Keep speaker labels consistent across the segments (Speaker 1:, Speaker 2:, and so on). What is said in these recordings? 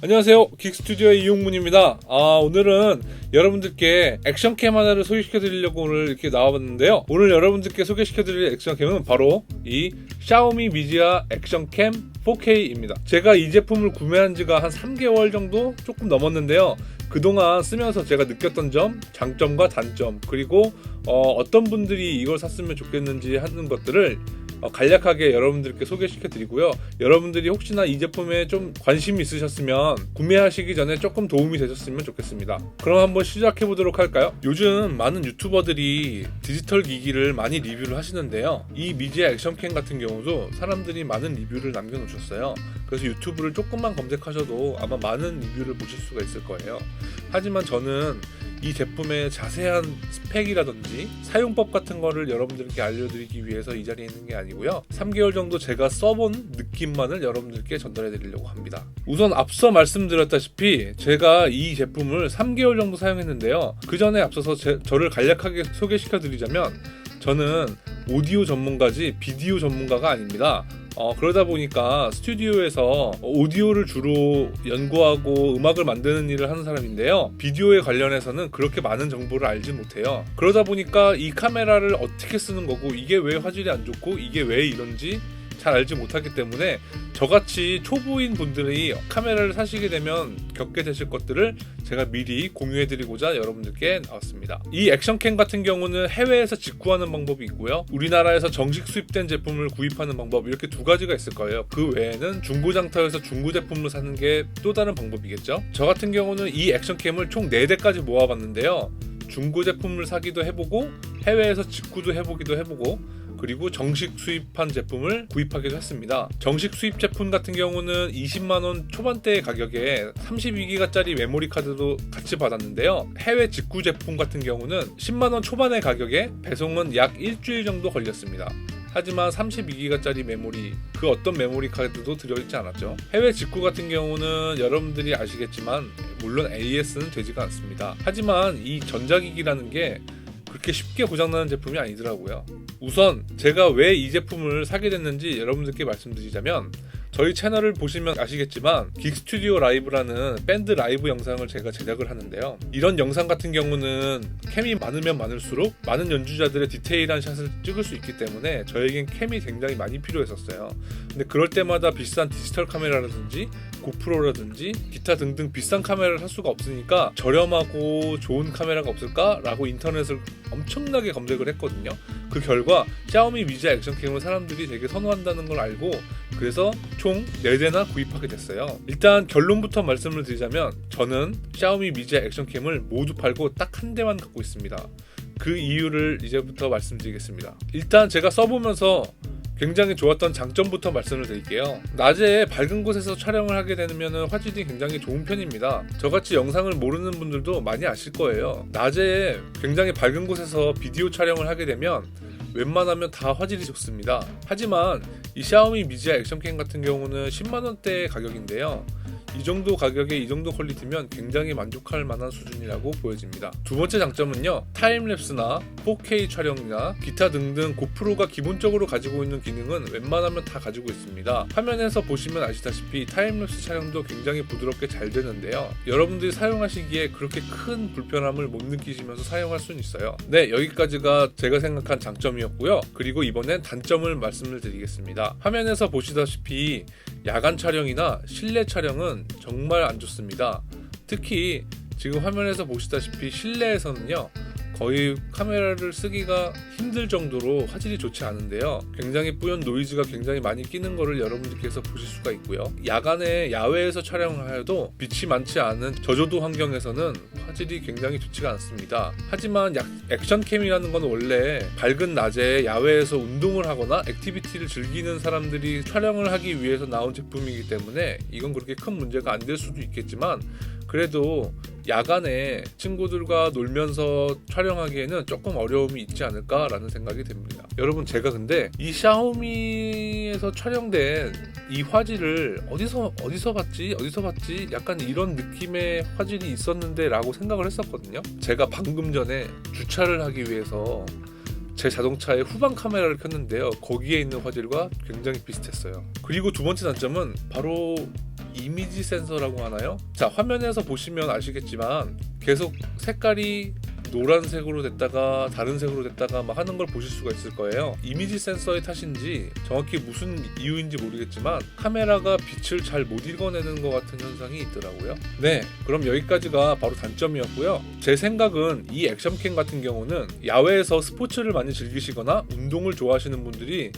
Speaker 1: 안녕하세요, 긱스튜디오의 이용문입니다. 오늘은 여러분들께 액션캠 하나를 소개시켜드리려고 오늘 이렇게 나와봤는데요. 오늘 여러분들께 소개시켜드릴 액션캠은 바로 이 샤오미 미지아 액션캠 4K입니다. 제가 이 제품을 구매한 지가 한 3개월 정도 조금 넘었는데요. 그동안 쓰면서 제가 느꼈던 점, 장점과 단점, 그리고 어떤 분들이 이걸 샀으면 좋겠는지 하는 것들을 간략하게 여러분들께 소개시켜 드리고요. 여러분들이 혹시나 이 제품에 좀 관심이 있으셨으면 구매하시기 전에 조금 도움이 되셨으면 좋겠습니다. 그럼 한번 시작해 보도록 할까요? 요즘 많은 유튜버들이 디지털 기기를 많이 리뷰를 하시는데요. 이 미지아 액션캠 같은 경우도 사람들이 많은 리뷰를 남겨놓으셨어요. 그래서 유튜브를 조금만 검색하셔도 아마 많은 리뷰를 보실 수가 있을 거예요. 하지만 저는 이 제품의 자세한 스펙이라든지 사용법 같은 거를 여러분들께 알려드리기 위해서 이 자리에 있는 게 아니고요. 3개월 정도 제가 써본 느낌만을 여러분들께 전달해 드리려고 합니다. 우선 앞서 말씀드렸다시피 제가 이 제품을 3개월 정도 사용했는데요. 그 전에 앞서서 저를 간략하게 소개시켜 드리자면 저는 오디오 전문가지 비디오 전문가가 아닙니다. 그러다 보니까 스튜디오에서 오디오를 주로 연구하고 음악을 만드는 일을 하는 사람인데요. 비디오에 관련해서는 그렇게 많은 정보를 알지 못해요. 그러다 보니까 이 카메라를 어떻게 쓰는 거고 이게 왜 화질이 안 좋고 이게 왜 이런지 잘 알지 못하기 때문에 저같이 초보인 분들이 카메라를 사시게 되면 겪게 되실 것들을 제가 미리 공유해드리고자 여러분들께 나왔습니다. 이 액션캠 같은 경우는 해외에서 직구하는 방법이 있고요. 우리나라에서 정식 수입된 제품을 구입하는 방법, 이렇게 두 가지가 있을 거예요. 그 외에는 중고장터에서 중고 제품을 사는 게 또 다른 방법이겠죠. 저 같은 경우는 이 액션캠을 총 4대까지 모아봤는데요. 중고 제품을 사기도 해보고 해외에서 직구도 해보기도 해보고 그리고 정식 수입한 제품을 구입하기도 했습니다. 정식 수입 제품 같은 경우는 20만원 초반대의 가격에 32기가짜리 메모리 카드도 같이 받았는데요. 해외 직구 제품 같은 경우는 10만원 초반의 가격에 배송은 약 일주일 정도 걸렸습니다. 하지만 32기가짜리 메모리, 그 어떤 메모리 카드도 들어있지 않았죠. 해외 직구 같은 경우는 여러분들이 아시겠지만 물론 AS는 되지가 않습니다. 하지만 이 전자기기라는 게 그렇게 쉽게 고장나는 제품이 아니더라고요. 우선 제가 왜 이 제품을 사게 됐는지 여러분들께 말씀드리자면, 저희 채널을 보시면 아시겠지만 긱스튜디오 라이브라는 밴드 라이브 영상을 제가 제작을 하는데요. 이런 영상 같은 경우는 캠이 많으면 많을수록 많은 연주자들의 디테일한 샷을 찍을 수 있기 때문에 저에겐 캠이 굉장히 많이 필요했었어요. 근데 그럴 때마다 비싼 디지털 카메라라든지 고프로라든지 기타 등등 비싼 카메라를 살 수가 없으니까 저렴하고 좋은 카메라가 없을까라고 인터넷을 엄청나게 검색을 했거든요. 그 결과 샤오미 미지아 액션캠을 사람들이 되게 선호한다는 걸 알고 그래서 총 4대나 구입하게 됐어요. 일단 결론부터 말씀을 드리자면 저는 샤오미 미지아 액션캠을 모두 팔고 딱 한 대만 갖고 있습니다. 그 이유를 이제부터 말씀드리겠습니다. 일단 제가 써보면서 굉장히 좋았던 장점부터 말씀을 드릴게요. 낮에 밝은 곳에서 촬영을 하게 되면 화질이 굉장히 좋은 편입니다. 저같이 영상을 모르는 분들도 많이 아실 거예요. 낮에 굉장히 밝은 곳에서 비디오 촬영을 하게 되면 웬만하면 다 화질이 좋습니다. 하지만 이 샤오미 미지아 액션캠 같은 경우는 10만원대의 가격인데요. 이 정도 가격에 이 정도 퀄리티면 굉장히 만족할 만한 수준이라고 보여집니다. 두 번째 장점은요, 타임랩스나 4K 촬영이나 기타 등등 고프로가 기본적으로 가지고 있는 기능은 웬만하면 다 가지고 있습니다. 화면에서 보시면 아시다시피 타임랩스 촬영도 굉장히 부드럽게 잘 되는데요. 여러분들이 사용하시기에 그렇게 큰 불편함을 못 느끼시면서 사용할 수는 있어요. 네, 여기까지가 제가 생각한 장점이었고요. 그리고 이번엔 단점을 말씀을 드리겠습니다. 화면에서 보시다시피 야간 촬영이나 실내 촬영은 정말 안 좋습니다. 특히 지금 화면에서 보시다시피 실내에서는요, 거의 카메라를 쓰기가 힘들 정도로 화질이 좋지 않은데요. 굉장히 뿌연 노이즈가 굉장히 많이 끼는 거를 여러분들께서 보실 수가 있고요. 야간에 야외에서 촬영을 하여도 빛이 많지 않은 저조도 환경에서는 화질이 굉장히 좋지가 않습니다. 하지만 액션캠이라는 건 원래 밝은 낮에 야외에서 운동을 하거나 액티비티를 즐기는 사람들이 촬영을 하기 위해서 나온 제품이기 때문에 이건 그렇게 큰 문제가 안 될 수도 있겠지만 그래도 야간에 친구들과 놀면서 촬영하기에는 조금 어려움이 있지 않을까라는 생각이 듭니다. 여러분, 제가 근데 이 샤오미에서 촬영된 이 화질을 어디서 봤지 약간 이런 느낌의 화질이 있었는데 라고 생각을 했었거든요. 제가 방금 전에 주차를 하기 위해서 제 자동차의 후방 카메라를 켰는데요. 거기에 있는 화질과 굉장히 비슷했어요. 그리고 두 번째 단점은 바로 이미지 센서라고 하나요? 자, 화면에서 보시면 아시겠지만 계속 색깔이 노란색으로 됐다가 다른 색으로 됐다가 막 하는 걸 보실 수가 있을 거예요. 이미지 센서의 탓인지 정확히 무슨 이유인지 모르겠지만 카메라가 빛을 잘 못 읽어내는 것 같은 현상이 있더라고요. 네, 그럼 여기까지가 바로 단점이었고요. 제 생각은 이 액션캠 같은 경우는 야외에서 스포츠를 많이 즐기시거나 운동을 좋아하시는 분들이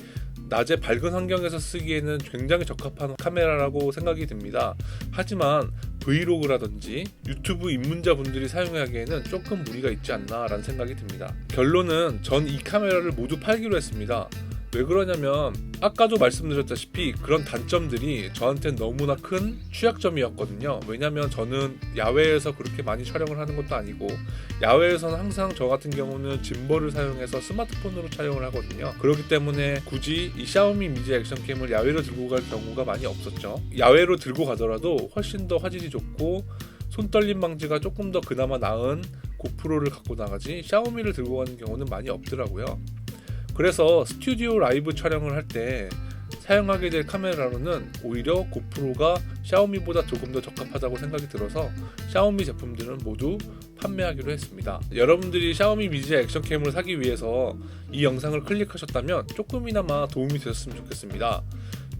Speaker 1: 낮에 밝은 환경에서 쓰기에는 굉장히 적합한 카메라라고 생각이 듭니다. 하지만 브이로그라든지 유튜브 입문자분들이 사용하기에는 조금 무리가 있지 않나 라는 생각이 듭니다. 결론은 전 이 카메라를 모두 팔기로 했습니다. 왜 그러냐면 아까도 말씀드렸다시피 그런 단점들이 저한테는 너무나 큰 취약점이었거든요. 왜냐면 저는 야외에서 그렇게 많이 촬영을 하는 것도 아니고 야외에서는 항상 저 같은 경우는 짐벌을 사용해서 스마트폰으로 촬영을 하거든요. 그렇기 때문에 굳이 이 샤오미 미지 액션캠을 야외로 들고 갈 경우가 많이 없었죠. 야외로 들고 가더라도 훨씬 더 화질이 좋고 손떨림 방지가 조금 더 그나마 나은 고프로를 갖고 나가지 샤오미를 들고 가는 경우는 많이 없더라고요. 그래서 스튜디오 라이브 촬영을 할 때 사용하게 될 카메라로는 오히려 고프로가 샤오미보다 조금 더 적합하다고 생각이 들어서 샤오미 제품들은 모두 판매하기로 했습니다. 여러분들이 샤오미 미지 액션캠을 사기 위해서 이 영상을 클릭하셨다면 조금이나마 도움이 되셨으면 좋겠습니다.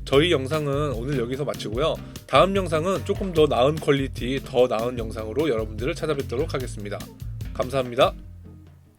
Speaker 1: 저희 영상은 오늘 여기서 마치고요. 다음 영상은 조금 더 나은 퀄리티, 더 나은 영상으로 여러분들을 찾아뵙도록 하겠습니다. 감사합니다.